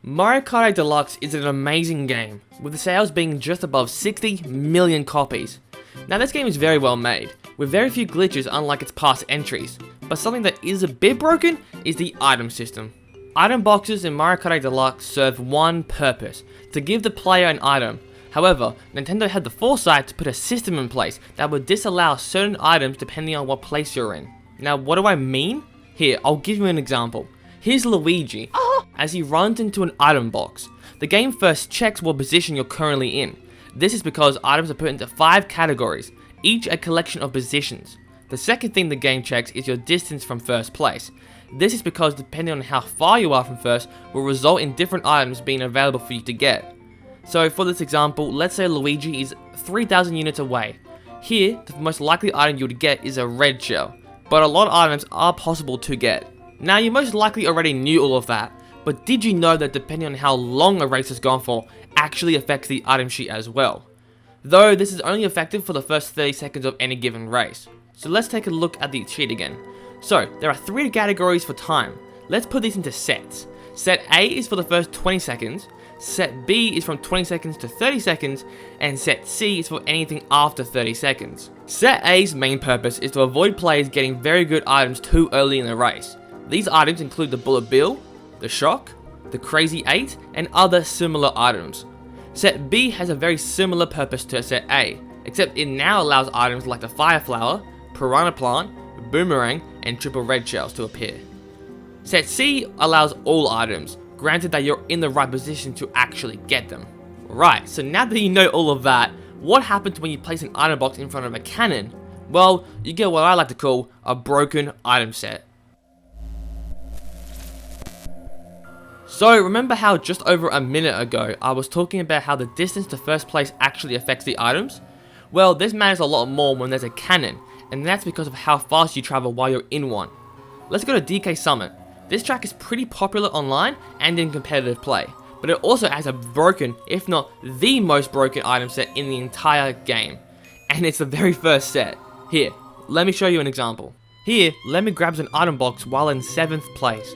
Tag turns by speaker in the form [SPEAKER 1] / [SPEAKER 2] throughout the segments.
[SPEAKER 1] Mario Kart 8 Deluxe is an amazing game, with the sales being just above 60 million copies. Now this game is very well made, with very few glitches unlike its past entries, but something that is a bit broken is the item system. Item boxes in Mario Kart 8 Deluxe serve one purpose, to give the player an item. However, Nintendo had the foresight to put a system in place that would disallow certain items depending on what place you're in. Now what do I mean? Here, I'll give you an example. Here's Luigi, as he runs into an item box. The game first checks what position you're currently in. This is because items are put into 5 categories, each a collection of positions. The second thing the game checks is your distance from first place. This is because depending on how far you are from first will result in different items being available for you to get. So for this example, let's say Luigi is 3,000 units away. Here, the most likely item you would get is a red shell, but a lot of items are possible to get. Now you most likely already knew all of that, but did you know that depending on how long a race has gone for actually affects the item sheet as well? Though this is only effective for the first 30 seconds of any given race. So let's take a look at the sheet again. So there are 3 categories for time. Let's put these into sets. Set A is for the first 20 seconds, Set B is from 20 seconds to 30 seconds, and Set C is for anything after 30 seconds. Set A's main purpose is to avoid players getting very good items too early in the race. These items include the Bullet Bill, the Shock, the Crazy 8, and other similar items. Set B has a very similar purpose to Set A, except it now allows items like the Fire Flower, Piranha Plant, Boomerang, and Triple Red Shells to appear. Set C allows all items, granted that you're in the right position to actually get them. Right, so now that you know all of that, what happens when you place an item box in front of a cannon? Well, you get what I like to call a broken item set. So remember how just over a minute ago I was talking about how the distance to first place actually affects the items? Well, this matters a lot more when there's a cannon, and that's because of how fast you travel while you're in one. Let's go to DK Summit. This track is pretty popular online and in competitive play, but it also has a broken, if not the most broken item set in the entire game. And it's the very first set. Here, let me show you an example. Here, Lemmy grabs an item box while in 7th place.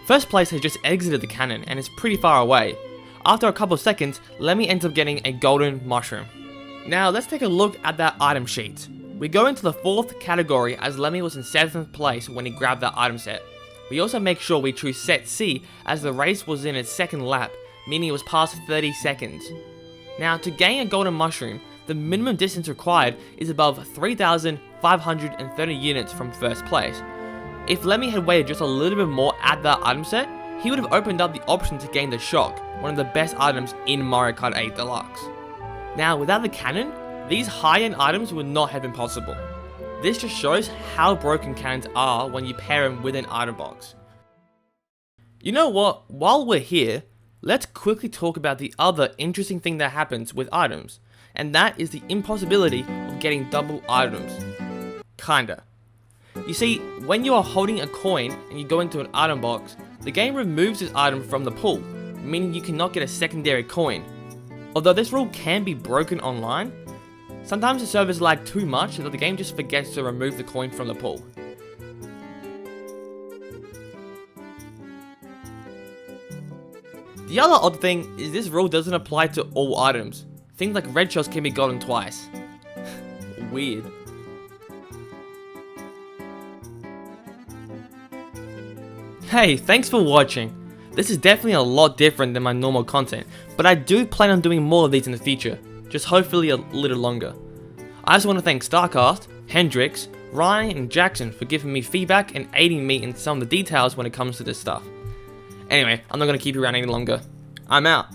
[SPEAKER 1] First place has just exited the cannon and is pretty far away. After a couple of seconds, Lemmy ends up getting a golden mushroom. Now let's take a look at that item sheet. We go into the 4th category as Lemmy was in 7th place when he grabbed that item set. We also make sure we choose Set C as the race was in its 2nd lap, meaning it was past 30 seconds. Now to gain a golden mushroom, the minimum distance required is above 3,530 units from first place. If Lemmy had waited just a little bit more at that item set, he would have opened up the option to gain the Shock, one of the best items in Mario Kart 8 Deluxe. Now without the cannon, these high-end items would not have been possible. This just shows how broken cannons are when you pair them with an item box. You know what, while we're here, let's quickly talk about the other interesting thing that happens with items, and that is the impossibility of getting double items. Kinda. You see, when you are holding a coin and you go into an item box, the game removes this item from the pool, meaning you cannot get a secondary coin. Although this rule can be broken online, sometimes the servers lag too much so that the game just forgets to remove the coin from the pool. The other odd thing is this rule doesn't apply to all items. Things like red shells can be gotten twice. Weird. Hey, thanks for watching. This is definitely a lot different than my normal content, but I do plan on doing more of these in the future, just hopefully a little longer. I just want to thank Starcast, Hendrix, Ryan and Jackson for giving me feedback and aiding me in some of the details when it comes to this stuff. Anyway, I'm not going to keep you around any longer. I'm out.